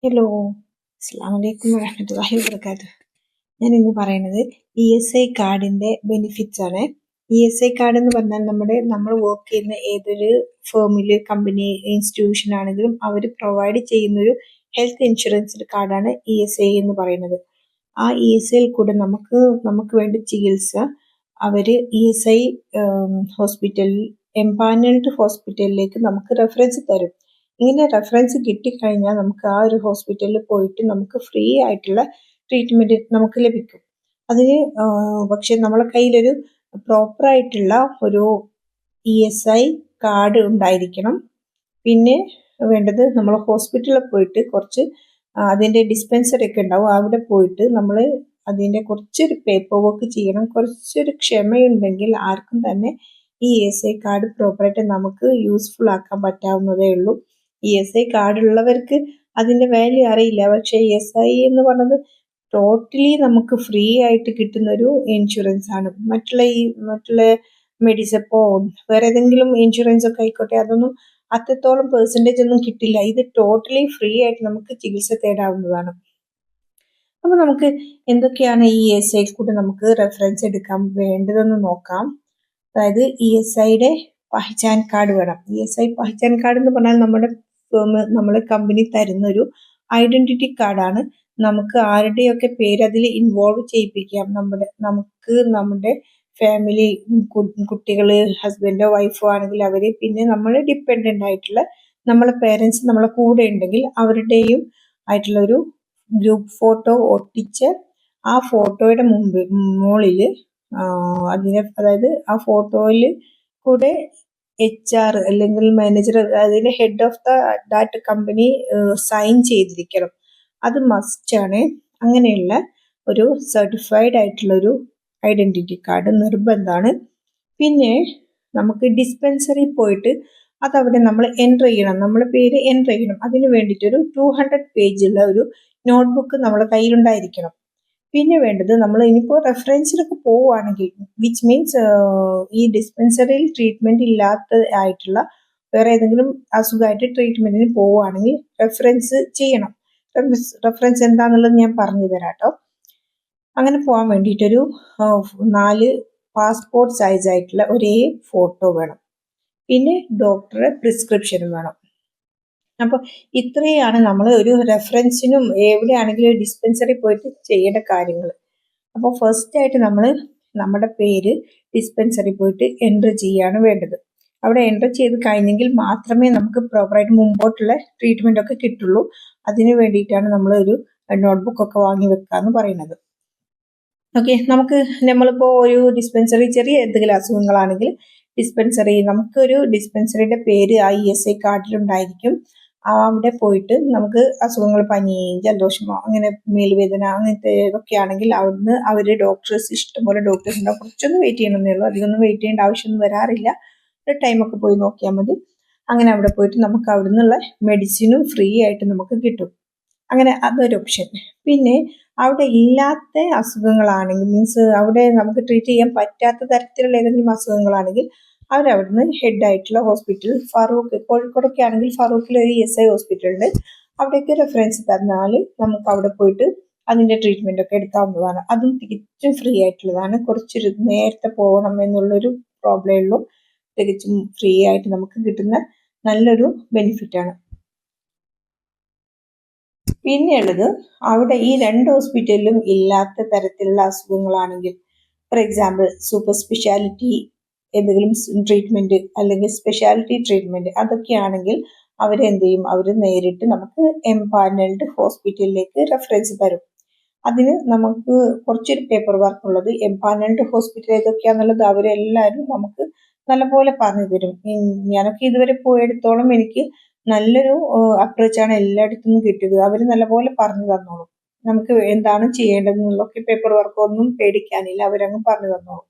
Hello, അസ്സലാമു അലൈക്കും വറഹ്മത്തുള്ളാഹി വബറകാതുഹു. ഞാൻ ഇന്ന് പറയുന്നത് ESI കാർഡിന്റെ ബെനിഫിറ്റ്സ് ആണ്. ESI കാർഡ് എന്ന് പറഞ്ഞാൽ നമ്മൾ വർക്ക് ചെയ്യുന്ന ഏതൊരു ഫേമില്, കമ്പനി, ഇൻസ്റ്റിറ്റ്യൂഷൻ ആണെങ്കിലും അവർ പ്രൊവൈഡ് ചെയ്യുന്നൊരു ഹെൽത്ത് ഇൻഷുറൻസ് കാർഡാണ് ESI എന്ന് പറയുന്നത്. ആ ESIയിൽ കൂടെ നമുക്ക് വേണ്ട ചികിത്സ അവര് ESI ഹോസ്പിറ്റലിൽ എംപാനൽഡ് ഹോസ്പിറ്റലിലേക്ക് നമുക്ക് റെഫറൻസ് തരും. ഇങ്ങനെ റെഫറൻസ് കിട്ടിക്കഴിഞ്ഞാൽ നമുക്ക് ആ ഒരു ഹോസ്പിറ്റലിൽ പോയിട്ട് നമുക്ക് ഫ്രീ ആയിട്ടുള്ള ട്രീറ്റ്മെന്റ് നമുക്ക് ലഭിക്കും. അതിന് പക്ഷെ നമ്മളെ കയ്യിലൊരു പ്രോപ്പർ ആയിട്ടുള്ള ഒരു ESI കാർഡ് ഉണ്ടായിരിക്കണം. പിന്നെ വേണ്ടത് നമ്മൾ ഹോസ്പിറ്റലിൽ പോയിട്ട് കുറച്ച് അതിന്റെ ഡിസ്പെൻസറി ഒക്കെ ഉണ്ടാവും. അവിടെ പോയിട്ട് നമ്മൾ അതിന്റെ കുറച്ചൊരു പേപ്പർ വർക്ക് ചെയ്യണം. കുറച്ചൊരു ക്ഷമയുണ്ടെങ്കിൽ ആർക്കും തന്നെ ഈ ESI കാർഡ് പ്രോപ്പറായിട്ട് നമുക്ക് യൂസ്ഫുൾ ആക്കാൻ പറ്റാവുന്നതേ ഉള്ളൂ. ESI കാർഡ് ഉള്ളവർക്ക് അതിന്റെ വാല്യൂ അറിയില്ല. പക്ഷെ ESI എന്ന് പറയുന്നത് ടോട്ടലി നമുക്ക് ഫ്രീ ആയിട്ട് കിട്ടുന്ന ഒരു ഇൻഷുറൻസ് ആണ്. മറ്റുള്ള മെഡിസെപ്പോ വേറെ ഏതെങ്കിലും ഇൻഷുറൻസ് ഒക്കെ ആയിക്കോട്ടെ, അതൊന്നും അത്രത്തോളം പെർസെന്റേജ് ഒന്നും കിട്ടില്ല. ഇത് ടോട്ടലി ഫ്രീ ആയിട്ട് നമുക്ക് ചികിത്സ തേടാവുന്നതാണ്. അപ്പൊ നമുക്ക് എന്തൊക്കെയാണ് ഈ ESI കൂടെ നമുക്ക് റെഫറൻസ് എടുക്കാൻ വേണ്ടതെന്ന് നോക്കാം. അതായത് ESIയുടെ പഹചാൻ കാർഡ് വേണം. ESI പഹചാൻ കാർഡ് എന്ന് പറഞ്ഞാൽ നമ്മളെ കമ്പനി തരുന്ന ഒരു ഐഡന്റിറ്റി കാർഡാണ്. നമുക്ക് ആരുടെയൊക്കെ പേര് അതിൽ ഇൻവോൾവ് ചെയ്യിപ്പിക്കാം. നമ്മുടെ ഫാമിലി, കുട്ടികള്, ഹസ്ബൻഡോ വൈഫോ ആണെങ്കിൽ അവര്, പിന്നെ നമ്മളെ ഡിപ്പെൻഡന്റ് ആയിട്ടുള്ള നമ്മളെ പേരൻസ് നമ്മളെ കൂടെ ഉണ്ടെങ്കിൽ അവരുടെയും ആയിട്ടുള്ള ഒരു ഗ്രൂപ്പ് ഫോട്ടോ ഒട്ടിച്ച് ആ ഫോട്ടോയുടെ മുകളില് അതായത് ആ ഫോട്ടോയിൽ കൂടെ HR അല്ലെങ്കിൽ മാനേജർ, അതിന്റെ head of that company sign ചെയ്തിരിക്കണം. അത് മസ്റ്റ് ആണ്. അങ്ങനെയുള്ള ഒരു സർട്ടിഫൈഡ് ആയിട്ടുള്ള ഒരു ഐഡന്റിറ്റി കാർഡ് നിർബന്ധമാണ്. പിന്നെ നമുക്ക് ഡിസ്പെൻസറി പോയിട്ട് അതവിടെ നമ്മൾ എൻ്റർ ചെയ്യണം. നമ്മളെ പേര് എൻ്റർ ചെയ്യണം. അതിന് വേണ്ടിയിട്ടൊരു 200 പേജുള്ള ഒരു നോട്ട്ബുക്ക് നമ്മളെ കയ്യിലുണ്ടായിരിക്കണം. പിന്നെ വേണ്ടത്, നമ്മൾ ഇനിയിപ്പോൾ റെഫറൻസിലൊക്കെ പോവുകയാണെങ്കിൽ, വിച്ച് മീൻസ് ഈ ഡിസ്പെൻസറിയിൽ ട്രീറ്റ്മെന്റ് ഇല്ലാത്ത ആയിട്ടുള്ള വേറെ ഏതെങ്കിലും അസുഖമായിട്ട് ട്രീറ്റ്മെന്റിന് പോവുകയാണെങ്കിൽ റെഫറൻസ് ചെയ്യണം. റെഫറൻസ് എന്താണെന്നുള്ളത് ഞാൻ പറഞ്ഞു തരാം കേട്ടോ. അങ്ങനെ പോകാൻ വേണ്ടിയിട്ടൊരു 4 പാസ്പോർട്ട് സൈസ് ആയിട്ടുള്ള ഒരേ ഫോട്ടോ വേണം. പിന്നെ ഡോക്ടറെ പ്രിസ്ക്രിപ്ഷനും വേണം. അപ്പോൾ ഇത്രയാണ് നമ്മൾ ഒരു റെഫറൻസിനും എവിടെയാണെങ്കിലും ഡിസ്പെൻസറി പോയിട്ട് ചെയ്യേണ്ട കാര്യങ്ങൾ. അപ്പോൾ ഫസ്റ്റ് ആയിട്ട് നമ്മൾ നമ്മുടെ പേര് ഡിസ്പെൻസറി പോയിട്ട് എൻ്റർ ചെയ്യാണ് വേണ്ടത്. അവിടെ എൻ്റർ ചെയ്ത് കഴിഞ്ഞെങ്കിൽ മാത്രമേ നമുക്ക് പ്രോപ്പറായിട്ട് മുമ്പോട്ടുള്ള ട്രീറ്റ്മെന്റ് ഒക്കെ കിട്ടുള്ളൂ. അതിന് വേണ്ടിയിട്ടാണ് നമ്മൾ ഒരു നോട്ട്ബുക്ക് വാങ്ങി വെക്കാന്ന് പറയുന്നത്. ഓക്കെ, നമ്മളിപ്പോൾ ഒരു ഡിസ്പെൻസറി, ചെറിയ എന്തെങ്കിലും അസുഖങ്ങളാണെങ്കിൽ നമുക്കൊരു ഡിസ്പെൻസറിയുടെ പേര് ആ ESI കാർഡിലുണ്ടായിരിക്കും. അവിടെ പോയിട്ട് നമുക്ക് അസുഖങ്ങൾ, പനി, ജലദോഷമോ അങ്ങനെ മേലുവേദന അങ്ങനത്തെ ഇതൊക്കെ ആണെങ്കിൽ അവിടുന്ന് അവര് ഇഷ്ടംപോലെ ഡോക്ടേഴ്സ് ഉണ്ടാവും. കുറച്ചൊന്നും വെയിറ്റ് ചെയ്യണമെന്നേ ഉള്ളൂ. അധികമൊന്നും വെയിറ്റ് ചെയ്യേണ്ട ആവശ്യമൊന്നും വരാറില്ല. ഒരു ടൈമൊക്കെ പോയി നോക്കിയാൽ മതി. അങ്ങനെ അവിടെ പോയിട്ട് നമുക്ക് അവിടെ നിന്നുള്ള മെഡിസിനും ഫ്രീ ആയിട്ട് നമുക്ക് കിട്ടും. അങ്ങനെ അതൊരു ഓപ്ഷൻ. പിന്നെ അവിടെ ഇല്ലാത്ത അസുഖങ്ങളാണെങ്കിൽ, മീൻസ് അവിടെ നമുക്ക് ട്രീറ്റ് ചെയ്യാൻ പറ്റാത്ത തരത്തിലുള്ള ഏതെങ്കിലും അസുഖങ്ങളാണെങ്കിൽ അവരവിടുന്ന് ഹെഡ് ആയിട്ടുള്ള ഹോസ്പിറ്റൽ, കോഴിക്കോടൊക്കെ ആണെങ്കിൽ ഫറൂഖിൽ ഒരു ESI ഹോസ്പിറ്റൽ ഉണ്ട്. അവിടേക്ക് റെഫറൻസ് തന്നാൽ നമുക്ക് അവിടെ പോയിട്ട് അതിന്റെ ട്രീറ്റ്മെന്റ് ഒക്കെ എടുക്കാവുന്നതാണ്. അതും തികച്ചും ഫ്രീ ആയിട്ടുള്ളതാണ്. കുറച്ചൊരു നേരത്തെ പോകണം എന്നുള്ളൊരു പ്രോബ്ലമേ ഉള്ളൂ. തികച്ചും ഫ്രീ ആയിട്ട് നമുക്ക് കിട്ടുന്ന നല്ലൊരു ബെനിഫിറ്റ് ആണ്. പിന്നെയുള്ളത്, അവിടെ ഈ 2 ഹോസ്പിറ്റലിലും ഇല്ലാത്ത തരത്തിലുള്ള അസുഖങ്ങളാണെങ്കിൽ, ഫോർ എക്സാമ്പിൾ സൂപ്പർ സ്പെഷ്യാലിറ്റി എന്തെങ്കിലും ട്രീറ്റ്മെന്റ് അല്ലെങ്കിൽ സ്പെഷ്യാലിറ്റി ട്രീറ്റ്മെന്റ് അതൊക്കെയാണെങ്കിൽ അവരെന്ത് ചെയ്യും, അവർ നേരിട്ട് നമുക്ക് എംപാനൽഡ് ഹോസ്പിറ്റലിലേക്ക് റെഫറൻസ് തരും. അതിന് നമുക്ക് കുറച്ചൊരു പേപ്പർ വർക്ക് ഉള്ളത്. എംപാനൽഡ് ഹോസ്പിറ്റൽ ഏതൊക്കെയാന്നുള്ളത് അവരെല്ലാവരും നമുക്ക് നല്ലപോലെ പറഞ്ഞു തരും. ഞാനൊക്കെ ഇതുവരെ പോയെടുത്തോളം എനിക്ക് നല്ലൊരു അപ്രോച്ചാണ് എല്ലായിടത്തും നിന്നും കിട്ടിയത്. അവർ നല്ലപോലെ പറഞ്ഞു തന്നോളും. നമുക്ക് എന്താണ് ചെയ്യേണ്ടതെന്നുള്ളൊക്കെ പേപ്പർ വർക്ക് ഒന്നും പേടിക്കാനില്ല, അവരങ്ങ് പറഞ്ഞു തന്നോളും.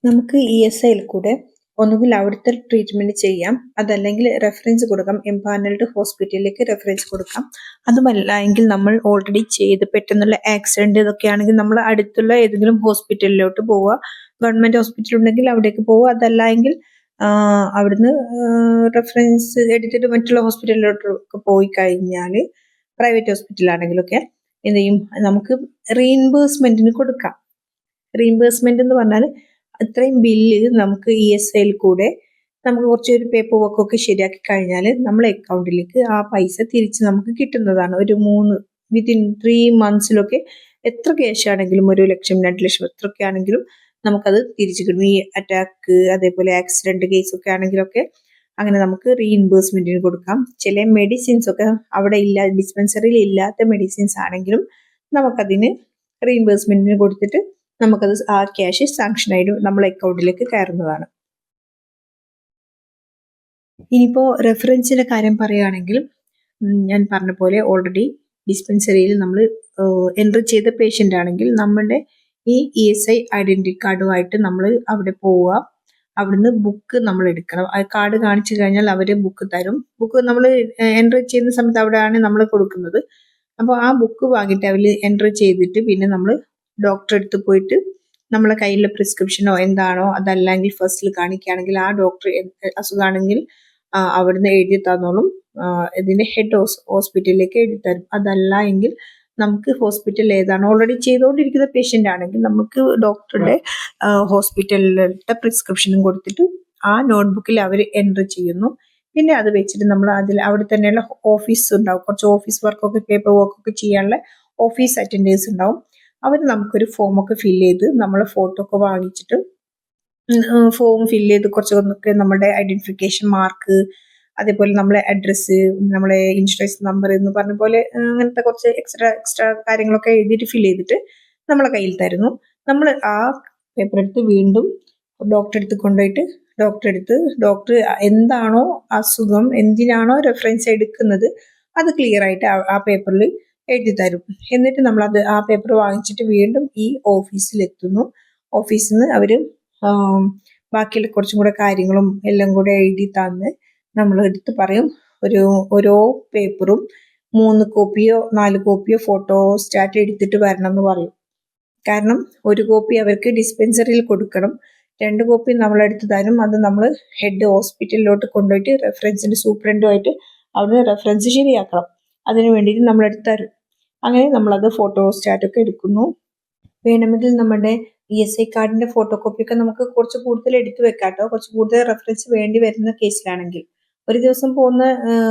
നമുക്ക് ESIയിൽ കൂടെ ഒന്നുകിൽ അവിടുത്തെ ട്രീറ്റ്മെന്റ് ചെയ്യാം, അതല്ലെങ്കിൽ റെഫറൻസ് കൊടുക്കാം. എംപാനൽഡ് ഹോസ്പിറ്റലിലേക്ക് റെഫറൻസ് കൊടുക്കാം. അതുമല്ല എങ്കിൽ നമ്മൾ ഓൾറെഡി ചെയ്ത് പെട്ടെന്നുള്ള ആക്സിഡന്റ് ഇതൊക്കെ ആണെങ്കിൽ നമ്മൾ അടുത്തുള്ള ഏതെങ്കിലും ഹോസ്പിറ്റലിലോട്ട് പോവുക. ഗവൺമെന്റ് ഹോസ്പിറ്റൽ ഉണ്ടെങ്കിൽ അവിടേക്ക് പോവുക. അതല്ല എങ്കിൽ അവിടുന്ന് റെഫറൻസ് എടുത്തിട്ട് മറ്റുള്ള ഹോസ്പിറ്റലിലോട്ടൊക്കെ പോയി കഴിഞ്ഞാൽ പ്രൈവറ്റ് ഹോസ്പിറ്റലാണെങ്കിലൊക്കെ എന്ത് ചെയ്യും, നമുക്ക് റീഇംബേഴ്സ്മെന്റിന് കൊടുക്കാം. റീഇംബേഴ്സ്മെന്റ് എന്ന് പറഞ്ഞാൽ ഇത്രയും ബില്ല് നമുക്ക് ESIയിൽ കൂടെ നമുക്ക് കുറച്ചൊരു പേപ്പർ വർക്കൊക്കെ ശരിയാക്കി കഴിഞ്ഞാൽ നമ്മളെ അക്കൗണ്ടിലേക്ക് ആ പൈസ തിരിച്ച് നമുക്ക് കിട്ടുന്നതാണ്. ഒരു വിത്തിൻ 3 monthsലൊക്കെ എത്ര ക്യാഷ് ആണെങ്കിലും 1 ലക്ഷം 2 ലക്ഷം എത്രയൊക്കെ ആണെങ്കിലും നമുക്കത് തിരിച്ചു കിട്ടും. ഈ അറ്റാക്ക് അതേപോലെ ആക്സിഡന്റ് കേസൊക്കെ ആണെങ്കിലൊക്കെ അങ്ങനെ നമുക്ക് റീഇംബേഴ്സ്മെന്റിന് കൊടുക്കാം. ചില മെഡിസിൻസ് ഒക്കെ അവിടെ ഇല്ല, ഡിസ്പെൻസറിയിൽ ഇല്ലാത്ത മെഡിസിൻസ് ആണെങ്കിലും നമുക്കതിന് റീഇംബേഴ്സ്മെന്റിന് കൊടുത്തിട്ട് നമുക്കത് ആ ക്യാഷ് സാങ്ഷൻ ആയിട്ട് നമ്മളെ അക്കൗണ്ടിലേക്ക് കയറുന്നതാണ്. ഇനിയിപ്പോ റെഫറൻസിന്റെ കാര്യം പറയുകയാണെങ്കിൽ ഞാൻ പറഞ്ഞ പോലെ ഓൾറെഡി ഡിസ്പെൻസറിയിൽ നമ്മൾ എൻട്രി ചെയ്ത പേഷ്യന്റ് ആണെങ്കിൽ നമ്മുടെ ഈ ESI ഐഡന്റിറ്റി കാർഡുമായിട്ട് നമ്മൾ അവിടെ പോവുക. അവിടുന്ന് ബുക്ക് നമ്മൾ എടുക്കണം. ആ കാർഡ് കാണിച്ചു കഴിഞ്ഞാൽ അവര് ബുക്ക് തരും. ബുക്ക് നമ്മൾ എൻട്രി ചെയ്യുന്ന സമയത്ത് അവിടെയാണ് നമ്മൾ കൊടുക്കുന്നത്. അപ്പോൾ ആ ബുക്ക് വാങ്ങിയിട്ട് അവർ എൻട്രി ചെയ്തിട്ട് പിന്നെ നമ്മൾ ഡോക്ടറെ അടുത്ത് പോയിട്ട് നമ്മളെ കയ്യിലെ പ്രിസ്ക്രിപ്ഷനോ എന്താണോ, അതല്ലെങ്കിൽ ഫസ്റ്റിൽ കാണിക്കുകയാണെങ്കിൽ ആ ഡോക്ടർ അസുഖമാണെങ്കിൽ അവിടുന്ന് എഴുതി തന്നോളും. ഇതിന്റെ ഹെഡ് ഹോസ്പിറ്റലിലേക്ക് എഴുതി തരും. അതല്ല എങ്കിൽ നമുക്ക് ഹോസ്പിറ്റൽ ഏതാണ് ഓൾറെഡി ചെയ്തുകൊണ്ടിരിക്കുന്ന പേഷ്യന്റ് ആണെങ്കിൽ നമുക്ക് ഡോക്ടറുടെ ഹോസ്പിറ്റലിലത്തെ പ്രിസ്ക്രിപ്ഷനും കൊടുത്തിട്ട് ആ നോട്ട്ബുക്കിൽ അവർ എൻട്രി ചെയ്യുന്നു. പിന്നെ അത് വെച്ചിട്ട് നമ്മൾ അവിടെ തന്നെയുള്ള ഓഫീസ് ഉണ്ടാവും. കുറച്ച് ഓഫീസ് വർക്കൊക്കെ പേപ്പർ വർക്കൊക്കെ ചെയ്യാനുള്ള ഓഫീസ് അറ്റൻഡേഴ്സ് ഉണ്ടാവും. അവർ നമുക്കൊരു ഫോമൊക്കെ ഫില്ല് ചെയ്ത് നമ്മളെ ഫോട്ടോ ഒക്കെ വാങ്ങിച്ചിട്ട് ഫോം ഫില്ല് ചെയ്ത് കുറച്ചൊക്കെ നമ്മുടെ ഐഡന്റിഫിക്കേഷൻ മാർക്ക്, അതേപോലെ നമ്മളെ അഡ്രസ്സ്, നമ്മളെ ഇൻഷുറൻസ് നമ്പർ എന്ന് പറഞ്ഞ പോലെ അങ്ങനത്തെ കുറച്ച് എക്സ്ട്രാ കാര്യങ്ങളൊക്കെ എഴുതിയിട്ട് ഫില്ല് ചെയ്തിട്ട് നമ്മളെ കയ്യിൽ തരുന്നു. നമ്മൾ ആ പേപ്പർ എടുത്ത് വീണ്ടും ഡോക്ടറെ അടുത്ത് കൊണ്ടുപോയിട്ട് ഡോക്ടർ എന്താണോ അസുഖം, എന്തിനാണോ റെഫറൻസ് എടുക്കുന്നത് അത് ക്ലിയർ ആയിട്ട് ആ പേപ്പറിൽ എഴുതി തരും. എന്നിട്ട് നമ്മളത് ആ പേപ്പർ വാങ്ങിച്ചിട്ട് വീണ്ടും ഈ ഓഫീസിൽ എത്തുന്നു. ഓഫീസിൽ നിന്ന് അവർ ബാക്കിയുള്ള കുറച്ചും കൂടെ കാര്യങ്ങളും എല്ലാം കൂടെ എഴുതി തന്ന് നമ്മൾ എടുത്ത് പറയും ഓരോ പേപ്പറും 3 കോപ്പിയോ 4 കോപ്പിയോ ഫോട്ടോ സ്റ്റാറ്റ് എടുത്തിട്ട് വരണം എന്ന് പറയും. കാരണം ഒരു കോപ്പി അവർക്ക് ഡിസ്പെൻസറിയിൽ കൊടുക്കണം, 2 കോപ്പി നമ്മളെടുത്ത് തരും. അത് നമ്മൾ ഹെഡ് ഹോസ്പിറ്റലിലോട്ട് കൊണ്ടുപോയിട്ട് റെഫറൻസിന്റെ സൂപ്രണ്ടുമായിട്ട് അവിടെ റെഫറൻസ് ശരിയാക്കണം. അതിന് വേണ്ടിയിട്ട് നമ്മളെടുത്ത് തരും. അങ്ങനെ നമ്മളത് ഫോട്ടോ സ്റ്റാറ്റൊക്കെ എടുക്കുന്നു. വേണമെങ്കിൽ നമ്മുടെ ESI കാർഡിന്റെ ഫോട്ടോ കോപ്പിയൊക്കെ നമുക്ക് കുറച്ച് കൂടുതൽ എടുത്തു വെക്കാട്ടോ. കുറച്ച് കൂടുതൽ റെഫറൻസ് വേണ്ടി വരുന്ന കേസിലാണെങ്കിൽ ഒരു ദിവസം പോകുന്ന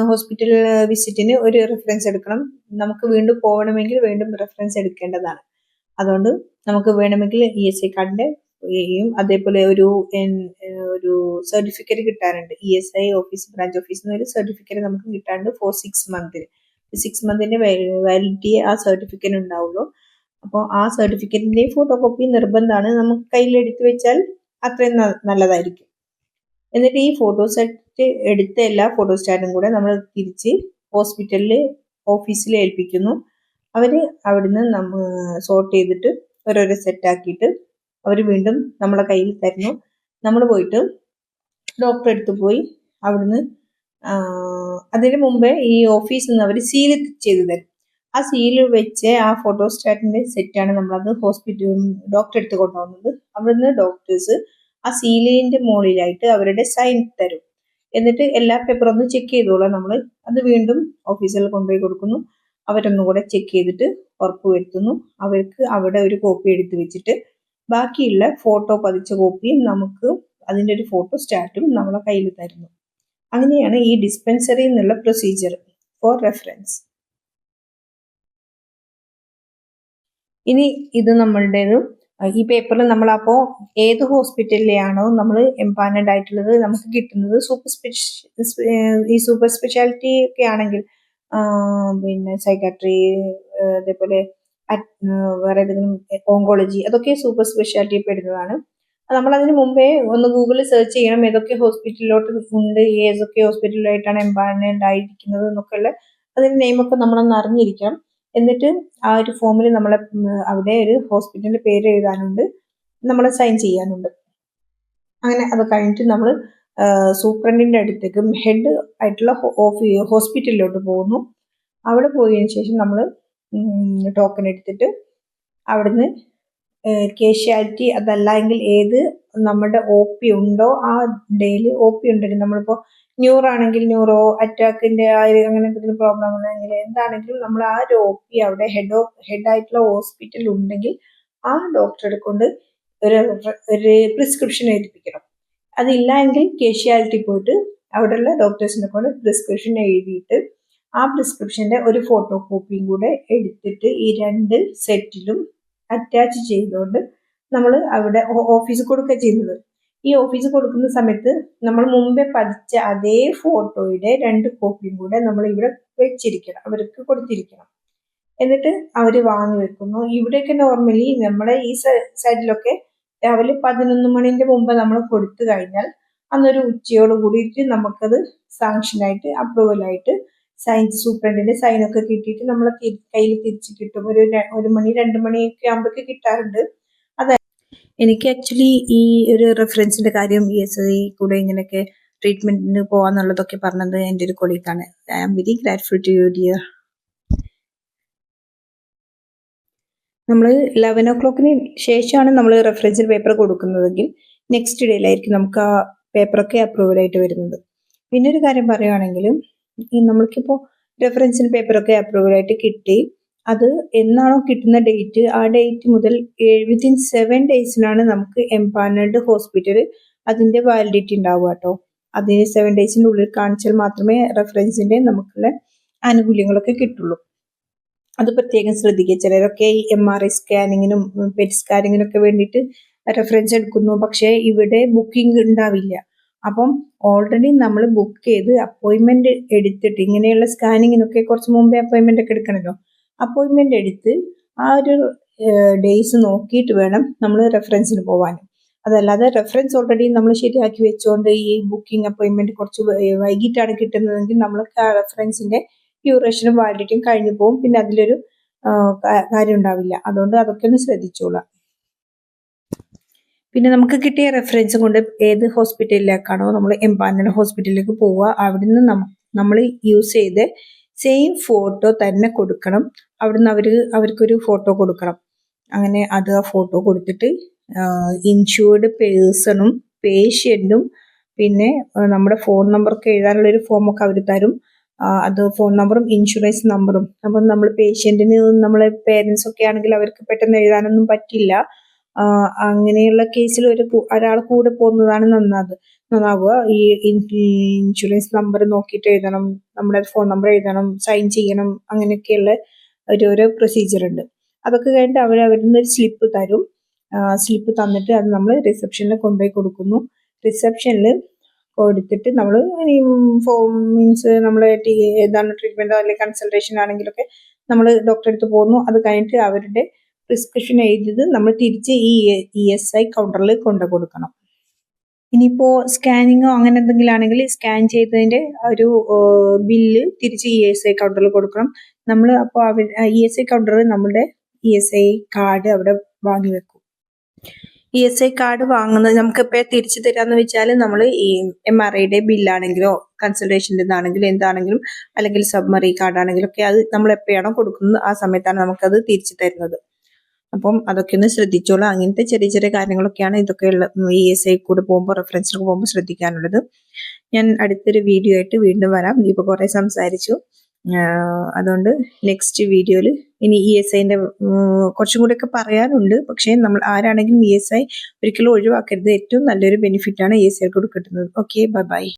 ഹോസ്പിറ്റൽ വിസിറ്റിന് ഒരു റെഫറൻസ് എടുക്കണം. നമുക്ക് വീണ്ടും പോകണമെങ്കിൽ വീണ്ടും റെഫറൻസ് എടുക്കേണ്ടതാണ്. അതുകൊണ്ട് നമുക്ക് വേണമെങ്കിൽ ESI കാർഡിന്റെ അതേപോലെ ഒരു സർട്ടിഫിക്കറ്റ് കിട്ടാറുണ്ട്. ESI ഓഫീസ് ബ്രാഞ്ച് ഓഫീസിൽ നിന്ന് ഒരു സർട്ടിഫിക്കറ്റ് നമുക്ക് കിട്ടാറുണ്ട് ഫോർ 6 months. 6 months വാലിഡിറ്റി ആ സർട്ടിഫിക്കറ്റ് ഉണ്ടാവുള്ളൂ. അപ്പോൾ ആ സർട്ടിഫിക്കറ്റിന്റെ ഫോട്ടോ കോപ്പി നിർബന്ധമാണ്. നമുക്ക് കയ്യിൽ എടുത്തു വെച്ചാൽ അത്രയും നല്ലതായിരിക്കും. എന്നിട്ട് ഈ ഫോട്ടോസ്റ്റാറ്റ് എടുത്ത എല്ലാ ഫോട്ടോസ്റ്റാറ്റും കൂടെ നമ്മൾ തിരിച്ച് ഓഫീസിൽ ഏൽപ്പിക്കുന്നു. അവര് അവിടുന്ന് സോർട്ട് ചെയ്തിട്ട് ഓരോരോ സെറ്റ് ആക്കിയിട്ട് അവർ വീണ്ടും നമ്മളെ കയ്യിൽ തരുന്നു. നമ്മൾ പോയിട്ട് ഡോക്ടറെ അടുത്ത് പോയി അവിടുന്ന് അതിന് മുമ്പേ ഈ ഓഫീസിൽ നിന്ന് അവർ സീൽ ചെയ്ത് തരും. ആ സീല് വെച്ച് ആ ഫോട്ടോസ്റ്റാറ്റിന്റെ സെറ്റാണ് നമ്മളത് ഡോക്ടറെ അടുത്ത് കൊണ്ടുപോകുന്നത്. അവിടുന്ന് ഡോക്ടേഴ്സ് ആ സീലിന്റെ മുകളിലായിട്ട് അവരുടെ സൈൻ തരും. എന്നിട്ട് എല്ലാ പേപ്പറും ഒന്ന് ചെക്ക് ചെയ്തോളാം. നമ്മൾ അത് വീണ്ടും ഓഫീസിൽ കൊണ്ടുപോയി കൊടുക്കുന്നു. അവരൊന്നും കൂടെ ചെക്ക് ചെയ്തിട്ട് ഉറപ്പ് വരുത്തുന്നു. അവർക്ക് അവിടെ ഒരു കോപ്പി എടുത്ത് വെച്ചിട്ട് ബാക്കിയുള്ള ഫോട്ടോ പതിച്ച കോപ്പിയും നമുക്ക് അതിൻ്റെ ഒരു ഫോട്ടോ സ്റ്റാറ്റും നമ്മളെ കയ്യിൽ തരുന്നു. അങ്ങനെയാണ് ഈ ഡിസ്പെൻസറി എന്നുള്ള പ്രൊസീജിയർ ഫോർ റെഫറൻസ്. ഇനി ഇത് നമ്മളുടേത് ഈ പേപ്പറിൽ നമ്മളപ്പോ ഏത് ഹോസ്പിറ്റലിലാണോ നമ്മൾ എംപാനൽഡ് ആയിട്ടുള്ളത് നമുക്ക് കിട്ടുന്നത് ഈ സൂപ്പർ സ്പെഷ്യാലിറ്റി ഒക്കെ ആണെങ്കിൽ പിന്നെ സൈക്കാട്രി, അതേപോലെ വേറെ ഏതെങ്കിലും ഓങ്കോളജി, അതൊക്കെ സൂപ്പർ സ്പെഷ്യാലിറ്റി പെടുന്നതാണ്. നമ്മൾ അതിന് മുമ്പേ ഒന്ന് ഗൂഗിളിൽ സെർച്ച് ചെയ്യണം ഏതൊക്കെ ഹോസ്പിറ്റലിലോട്ട് ഉണ്ട്, ഏതൊക്കെ ഹോസ്പിറ്റലിലായിട്ടാണ് എംപാനൽഡ് ആയിരിക്കുന്നത് എന്നൊക്കെയുള്ള അതിന്റെ നെയിമൊക്കെ നമ്മളൊന്ന് അറിഞ്ഞിരിക്കണം. എന്നിട്ട് ആ ഒരു ഫോമിൽ നമ്മളെ അവിടെ ഒരു ഹോസ്പിറ്റലിന്റെ പേര് എഴുതാനുണ്ട്, നമ്മൾ സൈൻ ചെയ്യാനുണ്ട്. അങ്ങനെ അത് കഴിഞ്ഞിട്ട് നമ്മൾ സൂപ്രണ്ടിന്റെ അടുത്തേക്ക് ഹെഡ് ആയിട്ടുള്ള ഹോസ്പിറ്റലിലോട്ട് പോകുന്നു. അവിടെ പോയതിനു ശേഷം നമ്മൾ ടോക്കൺ എടുത്തിട്ട് അവിടുന്ന് കാഷ്വാലിറ്റി അതല്ല എങ്കിൽ ഏത് നമ്മുടെ OP ഉണ്ടോ ആ ഡേയിൽ OP ഉണ്ടെങ്കിൽ നമ്മളിപ്പോൾ ന്യൂറാണെങ്കിൽ ന്യൂറോ, അറ്റാക്കിന്റെ അങ്ങനെ എന്തെങ്കിലും പ്രോബ്ലം ഉണ്ടെങ്കിൽ എന്താണെങ്കിലും നമ്മൾ ആ ഒരു OP അവിടെ ഹെഡായിട്ടുള്ള ഹോസ്പിറ്റൽ ഉണ്ടെങ്കിൽ ആ ഡോക്ടറെ കൊണ്ട് ഒരു പ്രിസ്ക്രിപ്ഷൻ എഴുതിപ്പിക്കണം. അതില്ല എങ്കിൽ കാഷ്വാലിറ്റി പോയിട്ട് അവിടെയുള്ള ഡോക്ടേഴ്സിനെ കൊണ്ട് പ്രിസ്ക്രിപ്ഷൻ എഴുതിയിട്ട് ആ പ്രിസ്ക്രിപ്ഷന്റെ ഒരു ഫോട്ടോ കോപ്പിയും കൂടെ എടുത്തിട്ട് ഈ 2 സെറ്റിലും അറ്റാച്ച് ചെയ്തുകൊണ്ട് നമ്മൾ അവിടെ ഓഫീസിൽ കൊടുക്കുക ചെയ്യുന്നത്. ഈ ഓഫീസിൽ കൊടുക്കുന്ന സമയത്ത് നമ്മൾ മുമ്പേ പഠിച്ച അതേ ഫോട്ടോയുടെ 2 കോപ്പിയും കൂടെ നമ്മൾ ഇവിടെ വെച്ചിരിക്കണം, അവർക്ക് കൊടുത്തിരിക്കണം. എന്നിട്ട് അവർ വാങ്ങി വെക്കുന്നു. ഇവിടെയൊക്കെ നോർമലി നമ്മുടെ ഈ സൈഡിലൊക്കെ രാവിലെ 11 മണിന്റെ മുമ്പ് നമ്മൾ കൊടുത്തു കഴിഞ്ഞാൽ അന്നൊരു ഉച്ചയോട് കൂടിയിട്ട് നമുക്കത് സാങ്ഷനായിട്ട് അപ്രൂവലായിട്ട് സൂപ്രണ്ടിന്റെ സൈനൊക്കെ കിട്ടിയിട്ട് നമ്മളെ കയ്യിൽ തിരിച്ച് കിട്ടും. ഒരു 1 മണി 2 മണിയൊക്കെ ആകുമ്പോഴേക്ക് കിട്ടാറുണ്ട്. എനിക്ക് ആക്ച്വലി ഈ ഒരു റെഫറൻസിന്റെ കാര്യം ESI കൂടെ ഇങ്ങനെയൊക്കെ ട്രീറ്റ്മെന്റിന് പോവാന്നുള്ളതൊക്കെ പറഞ്ഞത് എൻ്റെ ഒരു കൊളീഗാണ്. I am very grateful to you dear. നമ്മൾ 11 o'clock ശേഷമാണ് നമ്മൾ റെഫറൻസിൽ പേപ്പർ കൊടുക്കുന്നതെങ്കിൽ നെക്സ്റ്റ് ഡേയിലായിരിക്കും നമുക്ക് ആ പേപ്പറൊക്കെ അപ്രൂവലായിട്ട് വരുന്നത്. പിന്നെ ഒരു കാര്യം പറയുകയാണെങ്കിൽ നമ്മൾക്കിപ്പോൾ റെഫറൻസിൽ പേപ്പറൊക്കെ അപ്രൂവലായിട്ട് കിട്ടി, അത് എന്നാണോ കിട്ടുന്ന ഡേറ്റ് ആ ഡേറ്റ് മുതൽ വിത്തിൻ 7 daysനാണ് നമുക്ക് എംപാനൽഡ് ഹോസ്പിറ്റൽ അതിന്റെ വാലിഡിറ്റി ഉണ്ടാവുക കേട്ടോ. അതിന് 7 daysന്റെ ഉള്ളിൽ കാണിച്ചാൽ മാത്രമേ റെഫറൻസിന്റെ നമുക്കുള്ള ആനുകൂല്യങ്ങളൊക്കെ കിട്ടുള്ളൂ. അത് പ്രത്യേകം ശ്രദ്ധിക്കുക. ചിലരൊക്കെ ഈ MRI സ്കാനിങ്ങിനും PET സ്കാനിങ്ങിനൊക്കെ വേണ്ടിയിട്ട് റെഫറൻസ് എടുക്കുന്നു, പക്ഷേ ഇവിടെ ബുക്കിംഗ് ഉണ്ടാവില്ല. അപ്പം ഓൾറെഡി നമ്മൾ ബുക്ക് ചെയ്ത് അപ്പോയിന്റ്മെന്റ് എടുത്തിട്ട് ഇങ്ങനെയുള്ള സ്കാനിങ്ങിനൊക്കെ കുറച്ച് മുമ്പേ അപ്പോയിന്റ്മെന്റ് ഒക്കെ എടുക്കണമല്ലോ. അപ്പോയിന്റ്മെന്റ് എടുത്ത് ആ ഒരു ഡേയ്സ് നോക്കിയിട്ട് വേണം നമ്മൾ റെഫറൻസിന് പോകാൻ. അതല്ലാതെ റെഫറൻസ് ഓൾറെഡി നമ്മൾ ശരിയാക്കി വെച്ചുകൊണ്ട് ഈ ബുക്കിംഗ് അപ്പോയിന്റ്മെന്റ് കുറച്ച് വൈകിട്ടാണ് കിട്ടുന്നതെങ്കിൽ നമ്മൾക്ക് ആ റെഫറൻസിന്റെ ഡ്യൂറേഷനും വാലിഡിറ്റിയും കഴിഞ്ഞു പോകും. പിന്നെ അതിലൊരു കാര്യം ഉണ്ടാവില്ല. അതുകൊണ്ട് അതൊക്കെ ഒന്ന് ശ്രദ്ധിച്ചോളാം. പിന്നെ നമുക്ക് കിട്ടിയ റെഫറൻസ് കൊണ്ട് ഏത് ഹോസ്പിറ്റലിലേക്കാണോ നമ്മൾ എംപാനൽ ഹോസ്പിറ്റലിലേക്ക് പോവുക, അവിടുന്ന് നമ്മൾ യൂസ് ചെയ്ത് സെയിം ഫോട്ടോ തന്നെ കൊടുക്കണം. അവിടുന്ന് അവർക്കൊരു ഫോട്ടോ കൊടുക്കണം. അങ്ങനെ അത് ആ ഫോട്ടോ കൊടുത്തിട്ട് ഇൻഷുർഡ് പേഴ്സണും പേഷ്യൻറ്റും പിന്നെ നമ്മുടെ ഫോൺ നമ്പറൊക്കെ എഴുതാനുള്ള ഒരു ഫോമൊക്കെ അവർ തരും. അത് ഫോൺ നമ്പറും ഇൻഷുറൻസ് നമ്പറും. അപ്പം നമ്മൾ പേഷ്യൻറ്റിന് നമ്മളെ പേരൻസ് ഒക്കെ ആണെങ്കിൽ അവർക്ക് പെട്ടെന്ന് എഴുതാനൊന്നും പറ്റില്ല. അങ്ങനെയുള്ള കേസിൽ ഒരാൾ കൂടെ പോകുന്നതാണ് നന്നാവുക. ഈ ഇൻഷുറൻസ് നമ്പർ നോക്കിയിട്ട് എഴുതണം, നമ്മുടെ ഫോൺ നമ്പർ എഴുതണം, സൈൻ ചെയ്യണം, അങ്ങനെയൊക്കെയുള്ള ഓരോരോ പ്രൊസീജിയർ ഉണ്ട്. അതൊക്കെ കഴിഞ്ഞിട്ട് അവരിന്ന് ഒരു സ്ലിപ്പ് തരും. സ്ലിപ്പ് തന്നിട്ട് അത് നമ്മൾ റിസപ്ഷനിൽ കൊണ്ടുപോയി കൊടുക്കുന്നു. റിസപ്ഷനിൽ കൊടുത്തിട്ട് നമ്മൾ മീൻസ് നമ്മൾ ഏതാണ് ട്രീറ്റ്മെന്റ് അല്ലെങ്കിൽ കൺസൾട്ടേഷൻ ആണെങ്കിലൊക്കെ നമ്മൾ ഡോക്ടറെ അടുത്ത് പോകുന്നു. അത് കഴിഞ്ഞിട്ട് അവരുടെ പ്രിസ്ക്രിപ്ഷൻ എഴുതിയത് നമ്മൾ തിരിച്ച് ഈ ESI കൗണ്ടറിൽ കൊണ്ടു കൊടുക്കണം. ഇനിയിപ്പോൾ സ്കാനിങ്ങോ അങ്ങനെ എന്തെങ്കിലും ആണെങ്കിൽ സ്കാൻ ചെയ്തതിന്റെ ഒരു ബില്ല് തിരിച്ച് ESI കൗണ്ടറിൽ കൊടുക്കണം. നമ്മൾ അപ്പോൾ ESI കൗണ്ടറിൽ നമ്മുടെ ESI കാർഡ് അവിടെ വാങ്ങി വെക്കും. ESI കാർഡ് വാങ്ങുന്നത് നമുക്ക് ഇപ്പോൾ തിരിച്ചു തരാന്ന് വെച്ചാൽ നമ്മൾ ഈ MRIയുടെ ബില്ലാണെങ്കിലോ കൺസൾട്ടേഷൻ്റെതാണെങ്കിലും എന്താണെങ്കിലും അല്ലെങ്കിൽ സബ്മറി കാർഡാണെങ്കിലും ഒക്കെ അത് നമ്മൾ എപ്പോഴാണോ കൊടുക്കുന്നത് ആ സമയത്താണ് നമുക്കത് തിരിച്ചു തരുന്നത്. അപ്പം അതൊക്കെ ഒന്ന് ശ്രദ്ധിച്ചോളാം. അങ്ങനത്തെ ചെറിയ ചെറിയ കാര്യങ്ങളൊക്കെയാണ് ഇതൊക്കെയുള്ള ESI കൂടെ പോകുമ്പോൾ റെഫറൻസിനൊക്കെ പോകുമ്പോൾ ശ്രദ്ധിക്കാനുള്ളത്. ഞാൻ അടുത്തൊരു വീഡിയോ ആയിട്ട് വീണ്ടും വരാം. ഇപ്പോൾ കുറേ സംസാരിച്ചു. അതുകൊണ്ട് നെക്സ്റ്റ് വീഡിയോയിൽ ഇനി ESIന്റെ കുറച്ചും കൂടെയൊക്കെ പറയാനുണ്ട്. പക്ഷേ നമ്മൾ ആരാണെങ്കിലും ESI ഒരിക്കലും ഒഴിവാക്കരുത്. ഏറ്റവും നല്ലൊരു ബെനിഫിറ്റാണ് ESI കൂടെ കിട്ടുന്നത്. Okay, by.